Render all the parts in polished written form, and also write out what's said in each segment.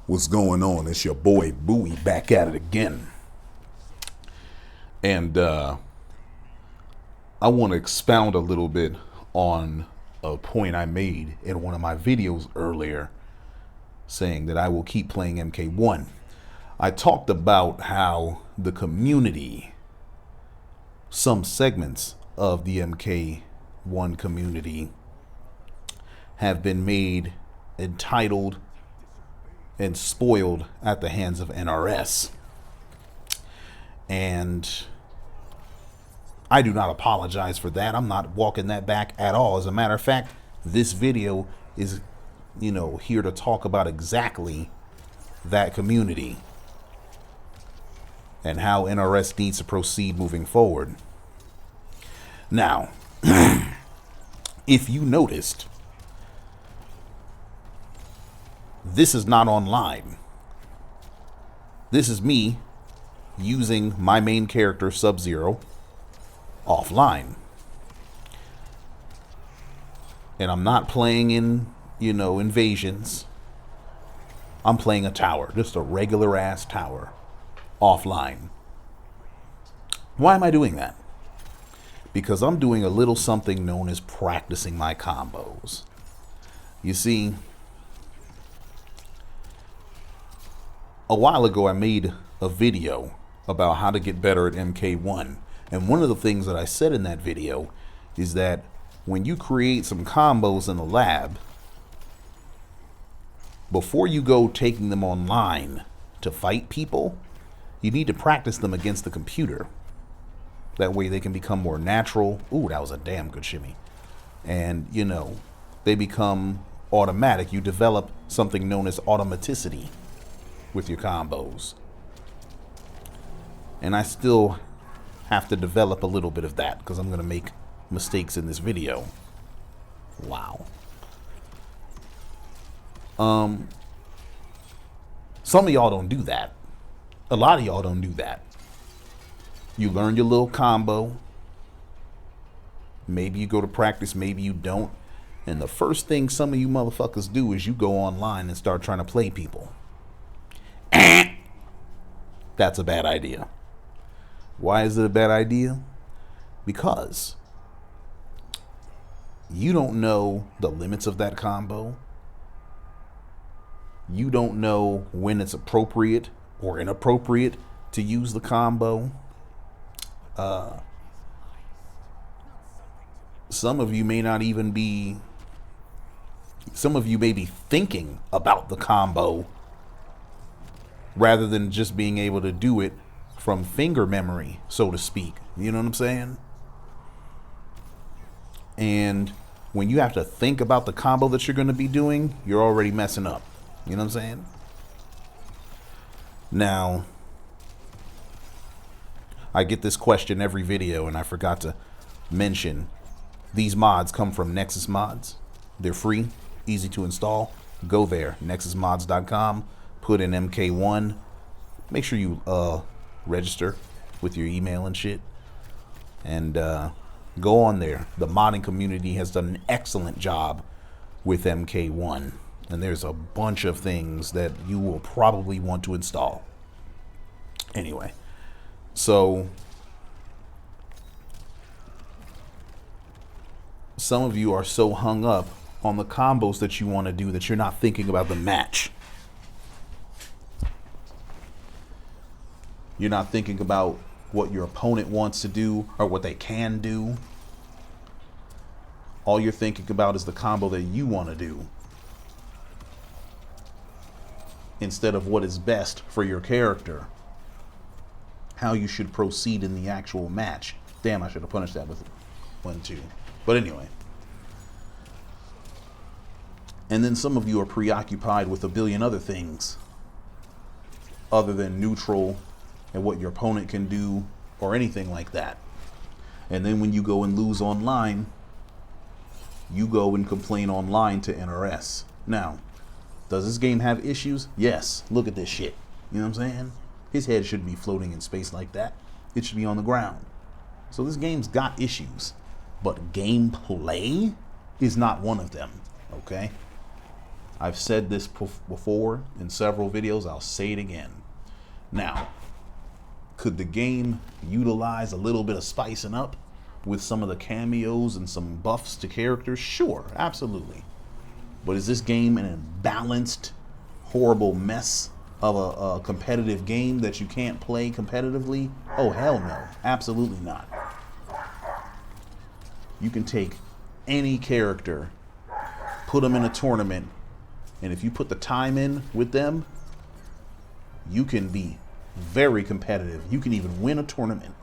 What's going on? It's your boy Bowie back at it again. And I want to expound a little bit on a point I made in one of my videos earlier, saying that I will keep playing MK1. I talked about how the community, some segments of the MK1 community, have been made entitled and spoiled at the hands of NRS. And I do not apologize for that. I'm not walking that back at all. As a matter of fact, this video is, here to talk about exactly that community and how NRS needs to proceed moving forward. Now, if you noticed, this is not online. This is me using my main character, Sub-Zero, offline. And I'm not playing in, invasions. I'm playing a tower, just a regular ass tower, offline. Why am I doing that? Because I'm doing a little something known as practicing my combos. You see, a while ago I made a video about how to get better at MK1. And one of the things that I said in that video is that when you create some combos in the lab, before you go taking them online to fight people, you need to practice them against the computer. That way they can become more natural. Ooh, that was a damn good shimmy. And, they become automatic. You develop something known as automaticity with your combos. And I still have to develop a little bit of that because I'm going to make mistakes in this video. Wow. Some of y'all don't do that. A lot of y'all don't do that. You learn your little combo. Maybe you go to practice, maybe you don't. And the first thing some of you motherfuckers do is you go online and start trying to play people. That's a bad idea. Why is it a bad idea? Because you don't know the limits of that combo. You don't know when it's appropriate or inappropriate to use the combo. Some of you may be thinking about the combo rather than just being able to do it from finger memory, so to speak. You know what I'm saying? And when you have to think about the combo that you're going to be doing, you're already messing up. You know what I'm saying? Now, I get this question every video, and I forgot to mention these mods come from Nexus Mods. They're free, easy to install. Go there, nexusmods.com. Put in MK1. Make sure you register with your email and shit. And go on there. The modding community has done an excellent job with MK1. And there's a bunch of things that you will probably want to install. Anyway, so some of you are so hung up on the combos that you want to do that you're not thinking about the match. You're not thinking about what your opponent wants to do or what they can do. All you're thinking about is the combo that you want to do, instead of what is best for your character, how you should proceed in the actual match. Damn, I should have punished that with 1-2. But anyway. And then some of you are preoccupied with a billion other things other than neutral and what your opponent can do or anything like that. And then when you go and lose online, you go and complain online to NRS. Now, does this game have issues? Yes. Look at this shit. You know what I'm saying? His head shouldn't be floating in space like that. It should be on the ground. So this game's got issues. But gameplay is not one of them. Okay? I've said this before in several videos. I'll say it again. Now, could the game utilize a little bit of spicing up with some of the cameos and some buffs to characters? Sure, absolutely. But is this game an imbalanced, horrible mess of a competitive game that you can't play competitively? Oh, hell no. Absolutely not. You can take any character, put them in a tournament, and if you put the time in with them, you can be very competitive. You can even win a tournament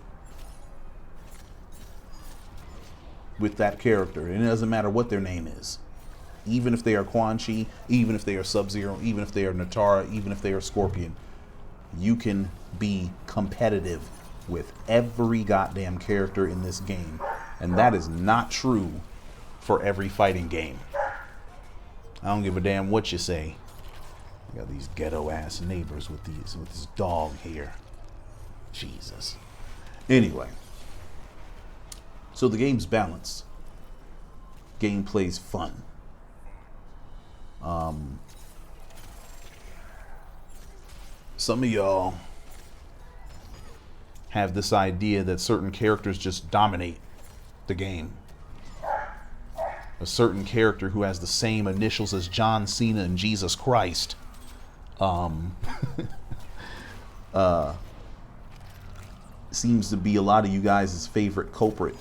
with that character. And it doesn't matter what their name is. Even if they are Quan Chi, even if they are Sub-Zero, even if they are Natara, even if they are Scorpion, you can be competitive with every goddamn character in this game. And that is not true for every fighting game. I don't give a damn what you say. I got these ghetto ass neighbors with this dog here. Jesus. Anyway. So the game's balanced. Gameplay's fun. Some of y'all have this idea that certain characters just dominate the game. A certain character who has the same initials as John Cena and Jesus Christ seems to be a lot of you guys' favorite culprit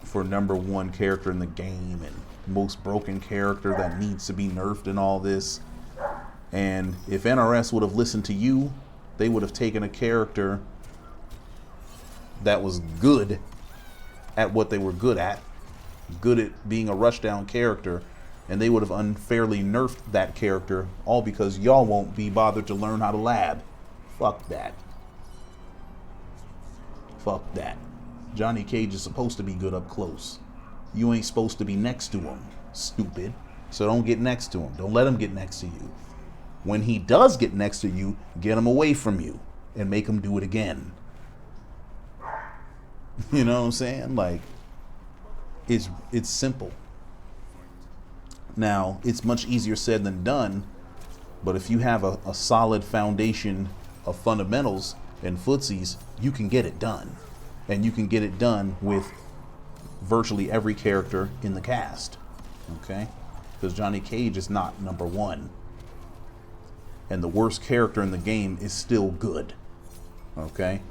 for #1 character in the game and most broken character that needs to be nerfed and all this. And if NRS would have listened to you, they would have taken a character that was good at what they were good at being a rushdown character, and they would have unfairly nerfed that character, all because y'all won't be bothered to learn how to lab. Fuck that. Fuck that. Johnny Cage is supposed to be good up close. You ain't supposed to be next to him, stupid. So don't get next to him. Don't let him get next to you. When he does get next to you, get him away from you and make him do it again. You know what I'm saying? Like, it's simple. Now, it's much easier said than done, but if you have a solid foundation of fundamentals and footsies, you can get it done. And you can get it done with virtually every character in the cast. Okay? Because Johnny Cage is not #1. And the worst character in the game is still good. Okay?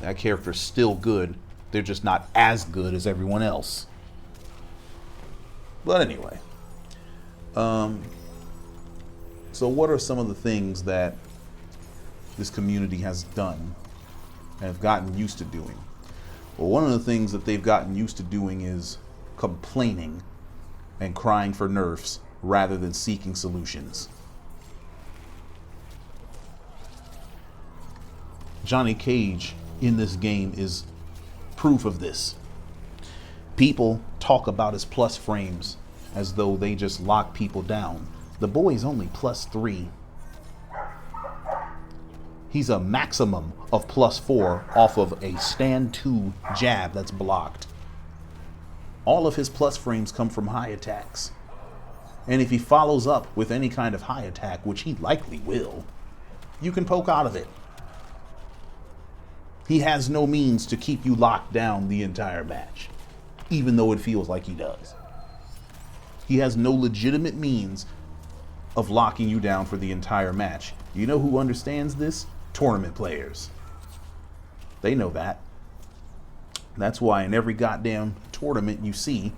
That character's still good. They're just not as good as everyone else. But anyway. So what are some of the things that this community has done and have gotten used to doing? Well, one of the things that they've gotten used to doing is complaining and crying for nerfs rather than seeking solutions. Johnny Cage in this game is proof of this. People talk about his plus frames as though they just lock people down. The boy's only +3. He's a maximum of +4 off of a stand 2 jab that's blocked. All of his plus frames come from high attacks. And if he follows up with any kind of high attack, which he likely will, you can poke out of it. He has no means to keep you locked down the entire match, even though it feels like he does. He has no legitimate means of locking you down for the entire match. You know who understands this? Tournament players. They know that. That's why in every goddamn tournament you see,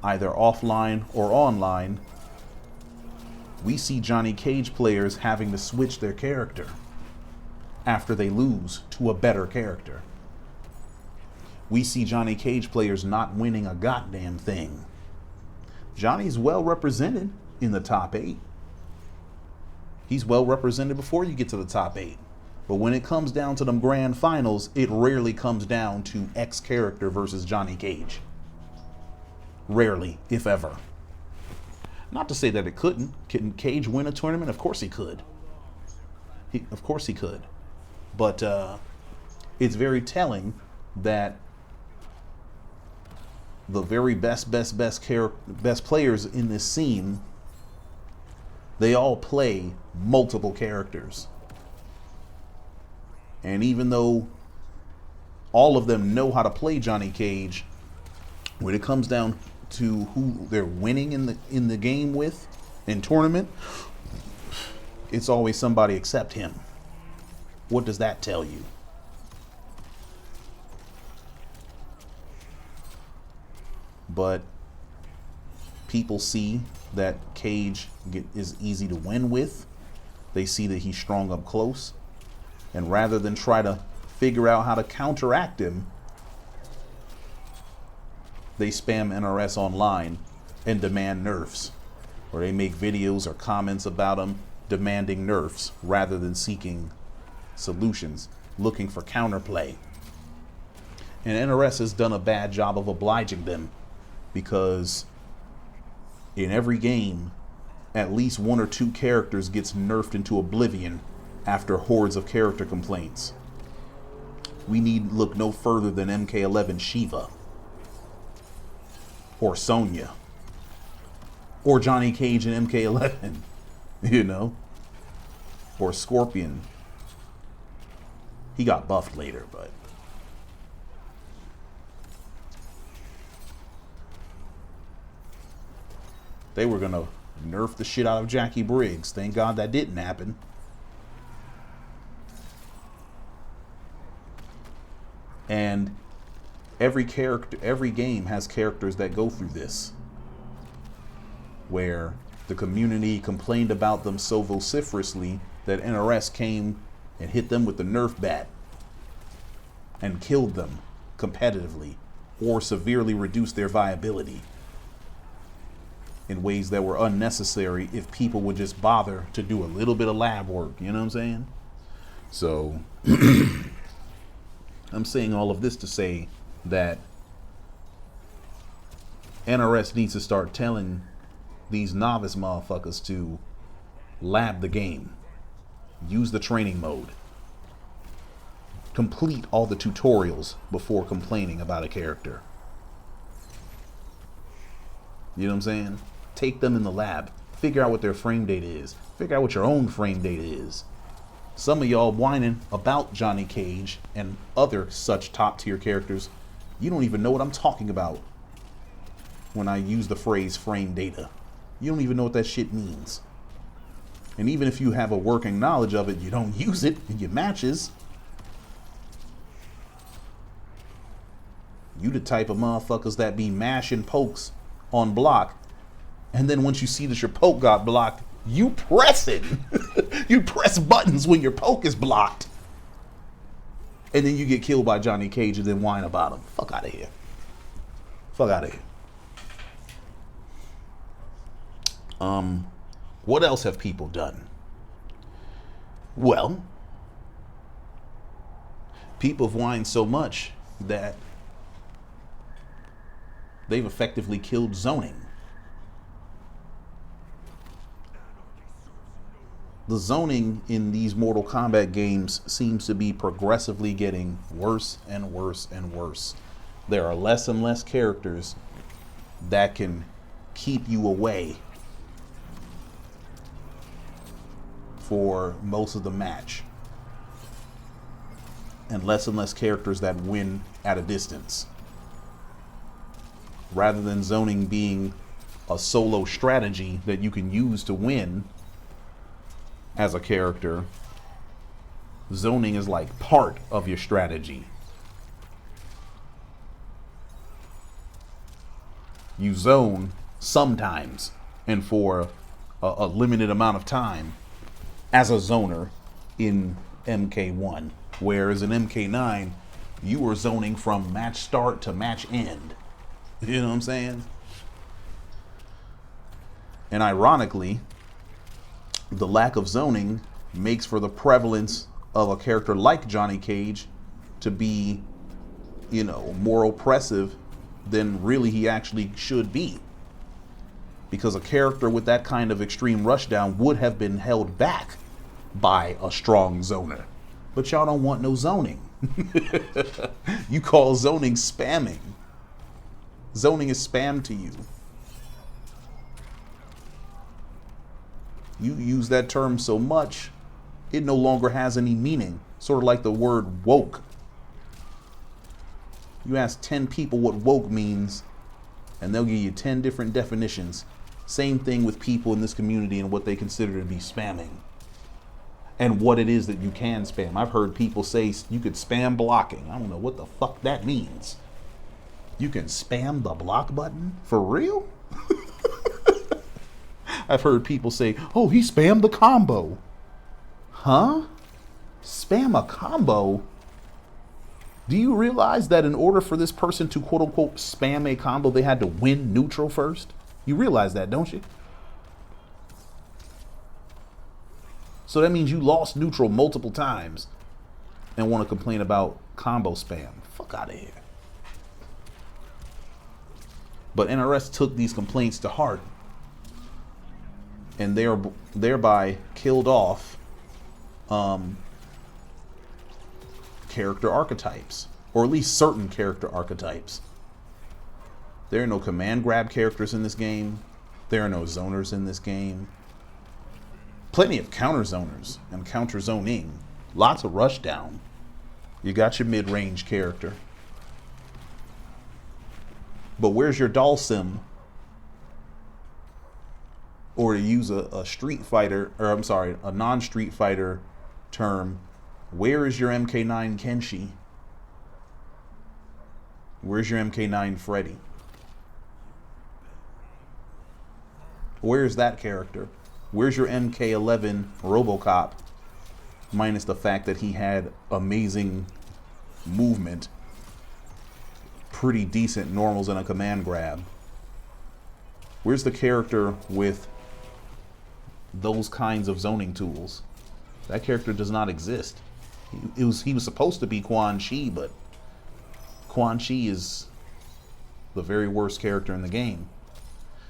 either offline or online, we see Johnny Cage players having to switch their character after they lose to a better character. We see Johnny Cage players not winning a goddamn thing. Johnny's well represented in the top 8. He's well represented before you get to the top 8. But when it comes down to them grand finals, it rarely comes down to X character versus Johnny Cage. Rarely, if ever. Not to say that it couldn't. Can Cage win a tournament? Of course he could. Of course he could. But it's very telling that the very best players in this scene, they all play multiple characters. And even though all of them know how to play Johnny Cage, when it comes down to who they're winning in the game with, in tournament, it's always somebody except him. What does that tell you? But people see that Cage is easy to win with. They see that he's strong up close. And rather than try to figure out how to counteract him, they spam NRS online and demand nerfs. Or they make videos or comments about him demanding nerfs rather than seeking solutions, looking for counterplay. And NRS has done a bad job of obliging them, because in every game, at least one or two characters gets nerfed into oblivion after hordes of character complaints. We need look no further than MK11 Shiva, or Sonya, or Johnny Cage in MK11, you know, or Scorpion. He got buffed later, but they were gonna nerf the shit out of Jackie Briggs. Thank God that didn't happen. And every game has characters that go through this, where the community complained about them so vociferously that NRS came and hit them with the Nerf bat and killed them competitively, or severely reduced their viability in ways that were unnecessary if people would just bother to do a little bit of lab work. You know what I'm saying? So I'm saying all of this to say that NRS needs to start telling these novice motherfuckers to lab the game, use the training mode, complete all the tutorials before complaining about a character. You know what I'm saying? Take them in the lab, figure out what their frame data is, figure out what your own frame data is. Some of y'all whining about Johnny Cage and other such top tier characters, you don't even know what I'm talking about when I use the phrase frame data. You don't even know what that shit means. And even if you have a working knowledge of it, you don't use it in your matches. You the type of motherfuckers that be mashing pokes on block, and then once you see that your poke got blocked, you press it. You press buttons when your poke is blocked, and then you get killed by Johnny Cage and then whine about him. Fuck out of here. Fuck out of here. What else have people done? Well, people have whined so much that they've effectively killed zoning. The zoning in these Mortal Kombat games seems to be progressively getting worse and worse and worse. There are less and less characters that can keep you away for most of the match, and less characters that win at a distance. Rather than zoning being a solo strategy that you can use to win as a character, zoning is like part of your strategy. You zone sometimes and for a limited amount of time as a zoner in MK1, whereas in MK9 you were zoning from match start to match end. You know what I'm saying? And ironically, the lack of zoning makes for the prevalence of a character like Johnny Cage to be, you know, more oppressive than really he actually should be. Because a character with that kind of extreme rushdown would have been held back by a strong zoner. But y'all don't want no zoning. You call zoning spamming. Zoning is spam to you. You use that term so much, it no longer has any meaning. Sort of like the word woke. You ask 10 people what woke means, and they'll give you 10 different definitions. Same thing with people in this community and what they consider to be spamming. And what it is that you can spam. I've heard people say you could spam blocking. I don't know what the fuck that means. You can spam the block button? For real? I've heard people say, oh, he spammed the combo. Huh? Spam a combo? Do you realize that in order for this person to quote unquote spam a combo, they had to win neutral first? You realize that, don't you? So that means you lost neutral multiple times and want to complain about combo spam. Fuck out of here. But NRS took these complaints to heart and thereby killed off character archetypes, or at least certain character archetypes. There are no command grab characters in this game. There are no zoners in this game. Plenty of counter zoners and counter zoning. Lots of rush down. You got your mid-range character. But where's your Dalsim? Or to use a Street Fighter, or I'm sorry, a non-Street Fighter term, where is your MK9 Kenshi? Where's your MK9 Freddy? Where's that character? Where's your MK11 RoboCop? Minus the fact that he had amazing movement, pretty decent normals and a command grab. Where's the character with those kinds of zoning tools? That character does not exist. He was supposed to be Quan Chi, but Quan Chi is the very worst character in the game.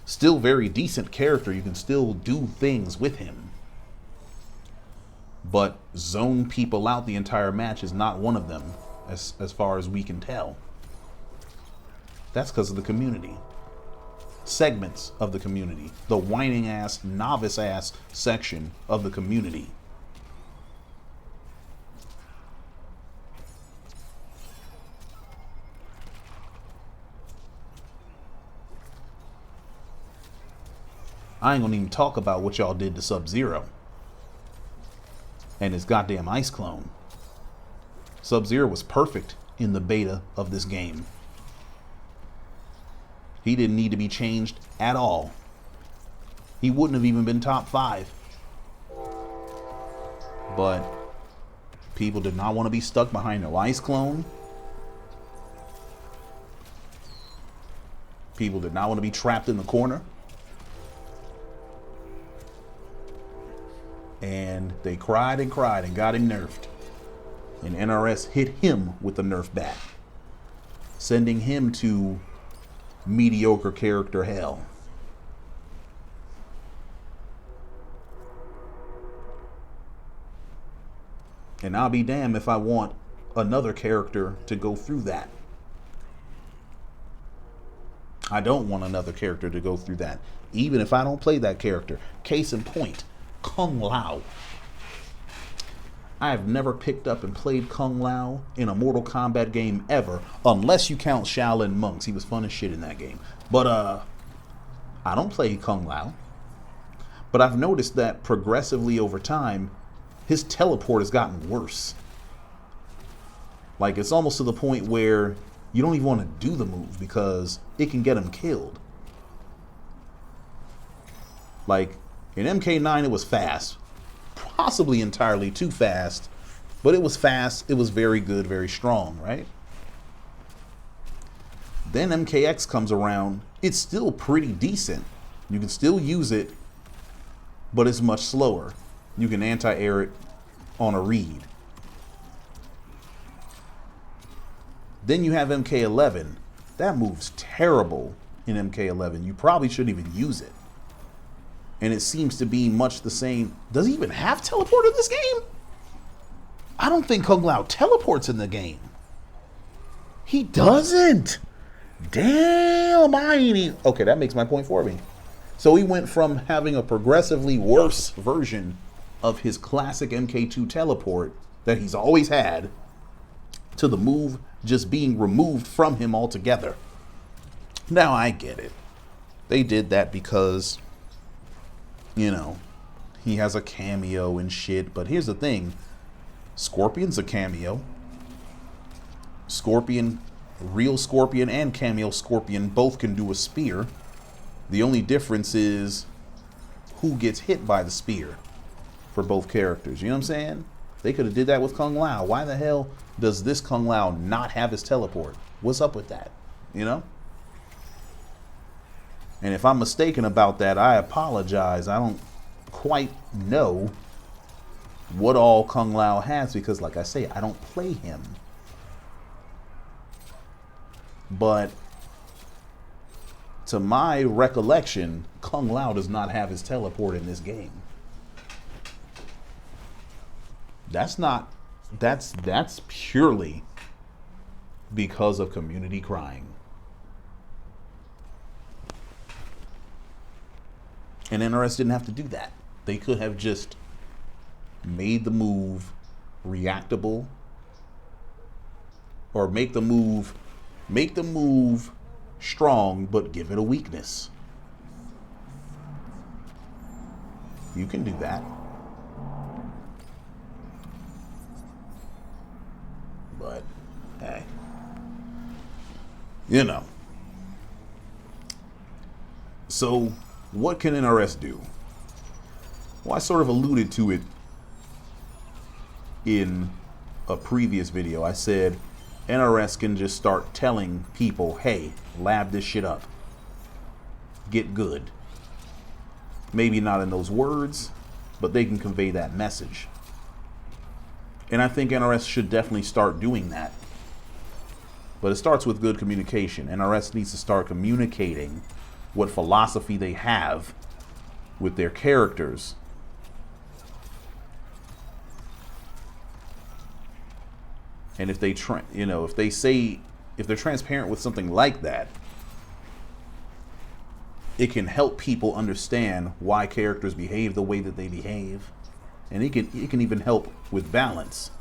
Still very decent character. You can still do things with him. But zone people out the entire match is not one of them, as far as we can tell. That's because of the community. Segments of the community. The whining ass, novice ass section of the community. I ain't gonna even talk about what y'all did to Sub-Zero and his goddamn ice clone. Sub-Zero was perfect in the beta of this game. He didn't need to be changed at all. He wouldn't have even been top 5. But people did not want to be stuck behind no ice clone. People did not want to be trapped in the corner. And they cried and cried and got him nerfed. And NRS hit him with the nerf bat, sending him to mediocre character hell. And I'll be damned if I want another character to go through that. I don't want another character to go through that, even if I don't play that character. Case in point, Kung Lao. I have never picked up and played Kung Lao in a Mortal Kombat game ever, unless you count Shaolin Monks. He was fun as shit in that game. But I don't play Kung Lao. But I've noticed that progressively over time, his teleport has gotten worse. Like, it's almost to the point where you don't even want to do the move because it can get him killed. Like, in MK9 it was fast. Possibly entirely too fast, but it was fast, it was very good, very strong, right? Then MKX comes around, it's still pretty decent. You can still use it, but it's much slower. You can anti-air it on a read. Then you have MK11. That move's terrible in MK11. You probably shouldn't even use it. And it seems to be much the same. Does he even have teleport in this game? I don't think Kung Lao teleports in the game. He doesn't. Damn, I ain't even. Okay, that makes my point for me. So he went from having a progressively worse version of his classic MK2 teleport that he's always had to the move just being removed from him altogether. Now I get it. They did that because, you know, he has a cameo and shit. But here's the thing. Scorpion's a cameo. Scorpion, real Scorpion and cameo Scorpion both can do a spear. The only difference is who gets hit by the spear for both characters. You know what I'm saying? They could have did that with Kung Lao. Why the hell does this Kung Lao not have his teleport? What's up with that? You know? And if I'm mistaken about that, I apologize. I don't quite know what all Kung Lao has because, like I say, I don't play him. But to my recollection, Kung Lao does not have his teleport in this game. That's purely because of community crying. And NRS didn't have to do that. They could have just made the move reactable, or make the move strong, but give it a weakness. You can do that. But, hey. You know. So, what can NRS do? Well, I sort of alluded to it in a previous video. I said NRS can just start telling people, hey, lab this shit up. Get good. Maybe not in those words, but they can convey that message. And I think NRS should definitely start doing that. But it starts with good communication. NRS needs to start communicating what philosophy they have with their characters. And if they, if they're transparent with something like that, it can help people understand why characters behave the way that they behave. And it can even help with balance.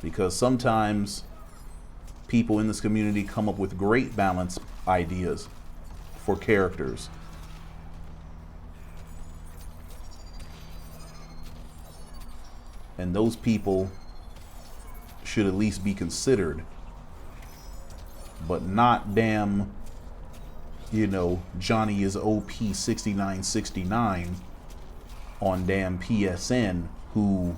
Because sometimes people in this community come up with great balance ideas for characters. And those people should at least be considered. But not damn, Johnny is OP 6969 on damn PSN who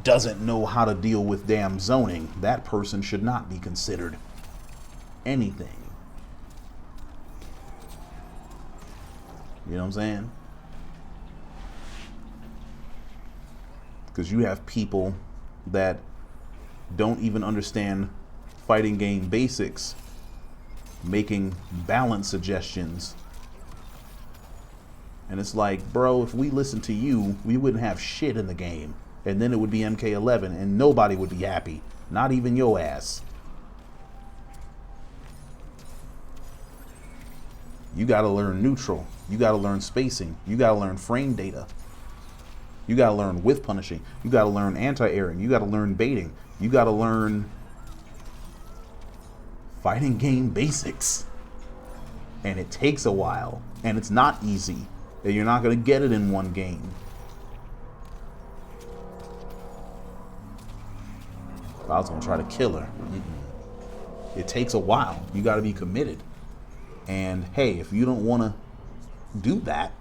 doesn't know how to deal with damn zoning. That person should not be considered anything. You know what I'm saying? Because you have people that don't even understand fighting game basics making balance suggestions. And it's like, bro, if we listened to you, we wouldn't have shit in the game. And then it would be MK11 and nobody would be happy. Not even your ass. You gotta learn neutral. You gotta learn spacing. You gotta learn frame data. You gotta learn width punishing. You gotta learn anti-airing. You gotta learn baiting. You gotta learn fighting game basics. And it takes a while. And it's not easy. And you're not gonna get it in one game. I was gonna try to kill her. It takes a while. You gotta be committed. And hey, if you don't wanna do that,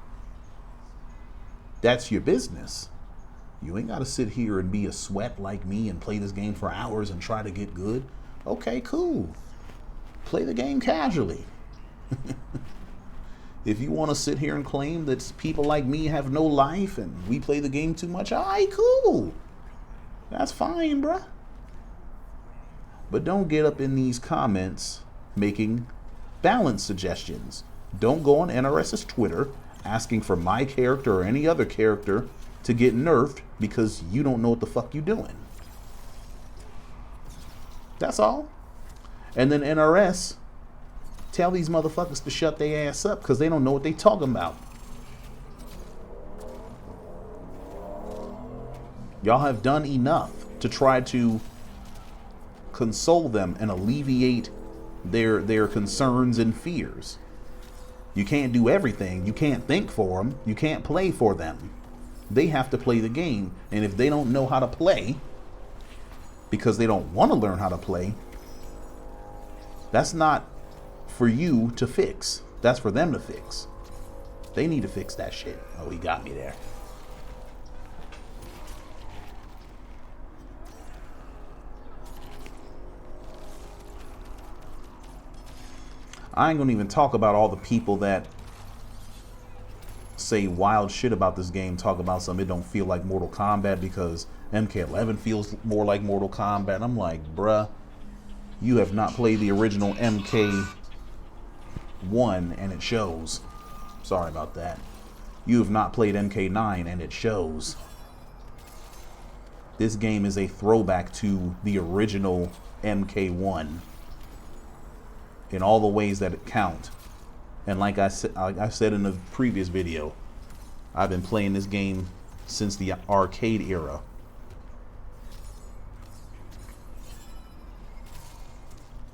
that's your business. You ain't gotta sit here and be a sweat like me and play this game for hours and try to get good. Okay, cool. Play the game casually. If you want to sit here and claim that people like me have no life and we play the game too much, alright, cool. That's fine, bruh. But don't get up in these comments making balance suggestions. Don't go on NRS's Twitter asking for my character or any other character to get nerfed because you don't know what the fuck you doing. That's all. And then NRS tell these motherfuckers to shut their ass up because they don't know what they talking about. Y'all have done enough to try to console them and alleviate their concerns and fears. You can't do everything. You can't think for them. You can't play for them. They have to play the game. And if they don't know how to play because they don't want to learn how to play, that's not for you to fix. That's for them to fix. They need to fix that shit. Oh, he got me there. I ain't gonna even talk about all the people that say wild shit about this game, talk about something it don't feel like Mortal Kombat because MK11 feels more like Mortal Kombat. I'm like, bruh, you have not played the original MK1 and it shows. Sorry about that. You have not played MK9 and it shows. This game is a throwback to the original MK1 in all the ways that it count. And like I said in the previous video, I've been playing this game since the arcade era.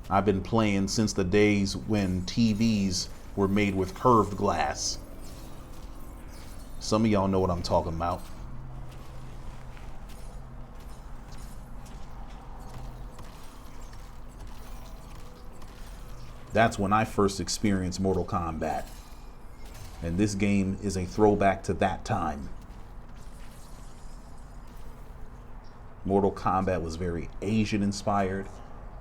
I've been playing since the days when TVs were made with curved glass. Some of y'all know what I'm talking about. That's when I first experienced Mortal Kombat. And this game is a throwback to that time. Mortal Kombat was very Asian inspired.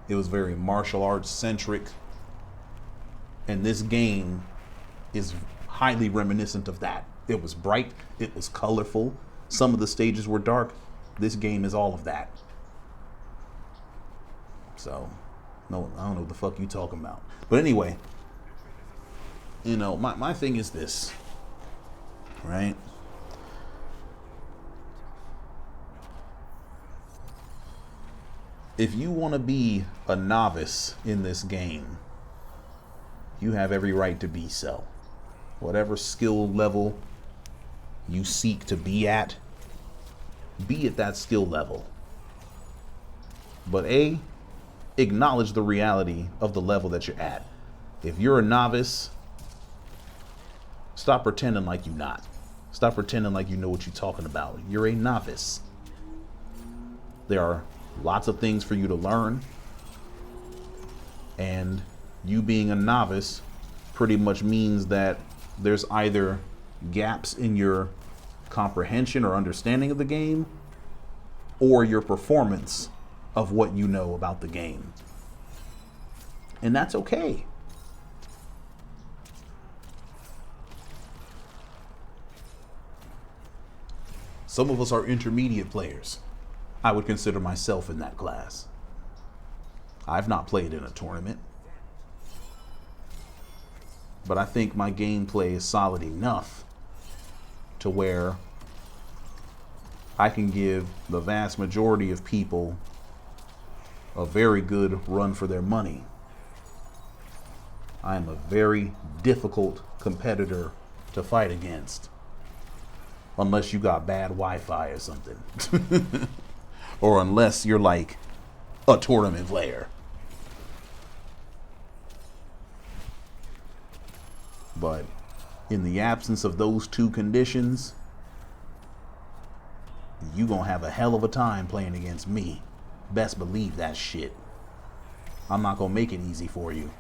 It was very martial arts centric. And this game is highly reminiscent of that. It was bright, it was colorful. Some of the stages were dark. This game is all of that. So, no, I don't know what the fuck you talking about. But anyway, you know, my thing is this, right? If you want to be a novice in this game, you have every right to be so. Whatever skill level you seek to be at that skill level. But acknowledge the reality of the level that you're at. If you're a novice, stop pretending like you're not. Stop pretending like you know what you're talking about. You're a novice. There are lots of things for you to learn. And you being a novice pretty much means that there's either gaps in your comprehension or understanding of the game, or your performance of what you know about the game. And that's okay. Some of us are intermediate players. I would consider myself in that class. I've not played in a tournament, but I think my gameplay is solid enough to where I can give the vast majority of people a very good run for their money. I am a very difficult competitor to fight against. Unless you got bad Wi-Fi or something. Or unless you're like a tournament player. But in the absence of those two conditions, you gonna have a hell of a time playing against me. Best believe that shit. I'm not gonna make it easy for you.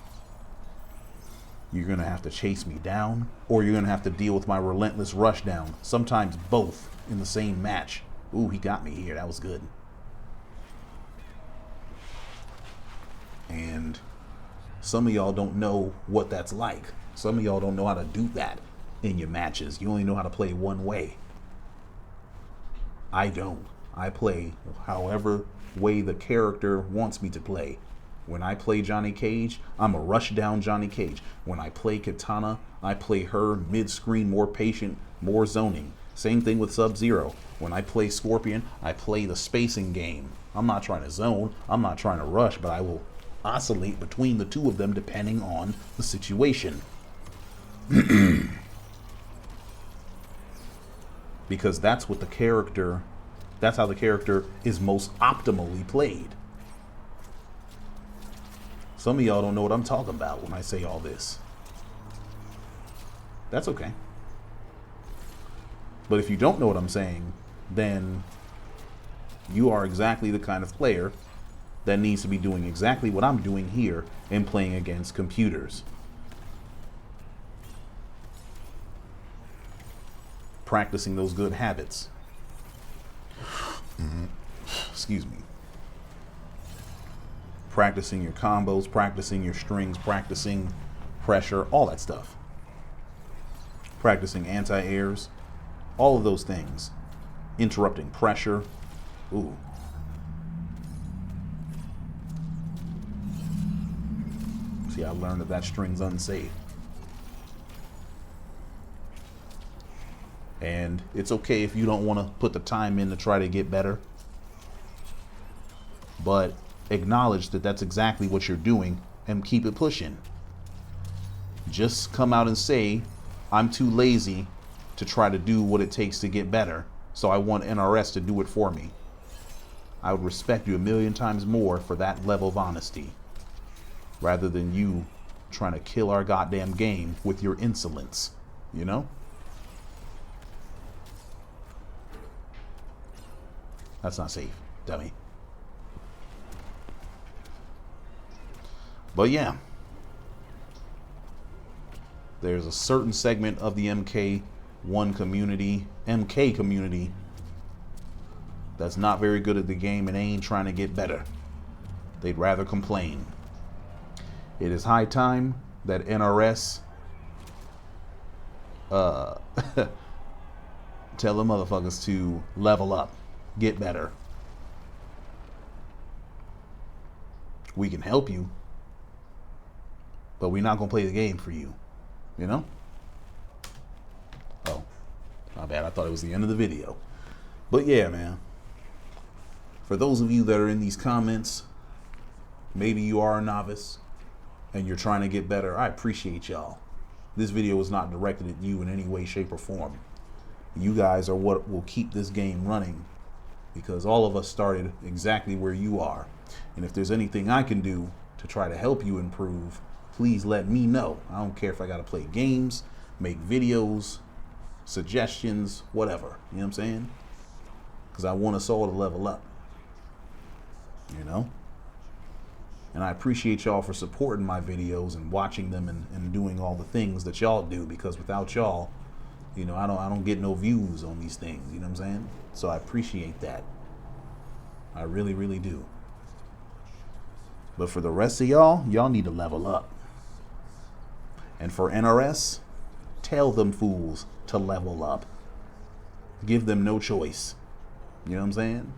You're gonna have to chase me down, or you're gonna have to deal with my relentless rush down. Sometimes both in the same match. Ooh, he got me here. That was good. And some of y'all don't know what that's like. Some of y'all don't know how to do that in your matches. You only know how to play one way. I don't. I play however way the character wants me to play. When I play Johnny Cage, I'm a rush down Johnny Cage. When I play Katana, I play her mid-screen, more patient, more zoning. Same thing with Sub-Zero. When I play Scorpion, I play the spacing game. I'm not trying to zone, I'm not trying to rush, but I will oscillate between the two of them depending on the situation. Because that's what the character, that's how the character is most optimally played. Some of y'all don't know what I'm talking about when I say all this. That's okay. But if you don't know what I'm saying, then you are exactly the kind of player that needs to be doing exactly what I'm doing here and playing against computers. Practicing those good habits. Excuse me. Practicing your combos, practicing your strings, practicing pressure, all that stuff. Practicing anti-airs, all of those things. Interrupting pressure. Ooh. See, I learned that string's unsafe. And it's okay if you don't want to put the time in to try to get better. But acknowledge that that's exactly what you're doing and keep it pushing. Just come out and say, I'm too lazy to try to do what it takes to get better, so I want NRS to do it for me. I would respect you 1,000,000 times more for that level of honesty, rather than you trying to kill our goddamn game with your insolence, you know? That's not safe, dummy. But yeah, there's a certain segment of the MK1 community, MK community, that's not very good at the game and ain't trying to get better. They'd rather complain. It is high time that NRS tell the motherfuckers to level up, get better. We can help you, but we're not gonna play the game for you, you know? Oh, my bad, I thought it was the end of the video. But yeah, man, for those of you that are in these comments, maybe you are a novice and you're trying to get better, I appreciate y'all. This video is not directed at you in any way, shape, or form. You guys are what will keep this game running, because all of us started exactly where you are. And if there's anything I can do to try to help you improve, please let me know. I don't care if I gotta play games, make videos, suggestions, whatever. You know what I'm saying? Because I want us all to level up. You know? And I appreciate y'all for supporting my videos and watching them and doing all the things that y'all do, because without y'all, you know, I don't get no views on these things, you know what I'm saying? So I appreciate that. I really, really do. But for the rest of y'all need to level up. And for NRS, tell them fools to level up. Give them no choice. You know what I'm saying?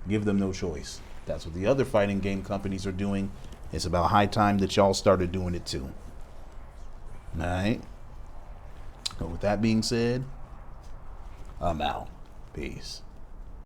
Give them no choice. That's what the other fighting game companies are doing. It's about high time that y'all started doing it too. All right? So with that being said, I'm out. Peace.